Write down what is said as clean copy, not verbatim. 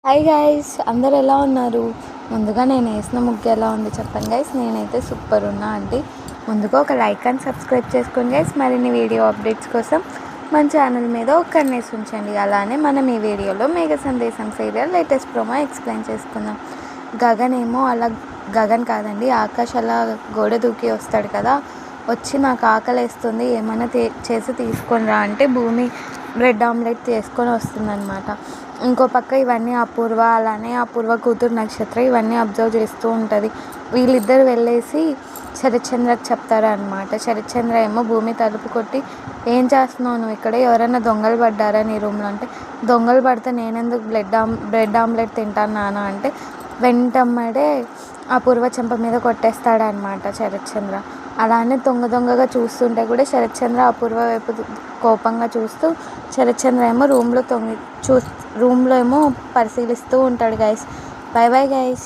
Hi guys, అందరు ఎలా ఉన్నారు? ముందుగా నేను వేసిన ముగ్గు ఎలా ఉంది చెప్పండి గైస్. నేనైతే సూపర్ ఉన్నా అండి. ముందుగా ఒక లైక్ అండ్ సబ్స్క్రైబ్ చేసుకోండి గైస్. మరిన్ని వీడియో అప్డేట్స్ కోసం మన ఛానల్ మీద ఒక కన్నేసి ఉంచండి. అలానే మనం ఈ వీడియోలో మేఘ సందేశం సీరియల్ లేటెస్ట్ ప్రోమో ఎక్స్ప్లెయిన్ చేసుకుందాం. గగన్ ఏమో అలా గగన్ కాదండి, ఆకాష్ అలా గోడ దూకి వస్తాడు కదా. వచ్చి నాకు ఆకలి వేస్తుంది, ఏమైనా చేసి తీసుకొని రా అంటే భూమి బ్రెడ్ ఆమ్లెట్ తీసుకొని వస్తుందన్నమాట. ఇంకో పక్క ఇవన్నీ అపూర్వ, అలానే అపూర్వ కూతురు నక్షత్ర ఇవన్నీ అబ్జర్వ్ చేస్తూ ఉంటుంది. వీళ్ళిద్దరు వెళ్ళేసి శరత్చంద్రకి చెప్తారు అనమాట. శరత్చంద్ర ఏమో భూమి తలుపు కొట్టి, ఏం చేస్తున్నావు నువ్వు ఇక్కడ? ఎవరైనా దొంగలు పడ్డారా నీ రూమ్లో అంటే, దొంగలు పడితే నేనెందుకు బ్రెడ్ ఆమ్లెట్ తింటాను నాన్న అంటే, వెంటమ్మడే అపూర్వ చెంప మీద కొట్టేస్తాడనమాట శరత్చంద్ర. అలానే దొంగగా చూస్తుంటే కూడా శరత్చంద్ర అపూర్వ వైపు కోపంగా చూస్తూ, శరత్చంద్ర ఏమో రూమ్లో ఏమో పరిశీలిస్తూ ఉంటాడు గైస్. By bye guys.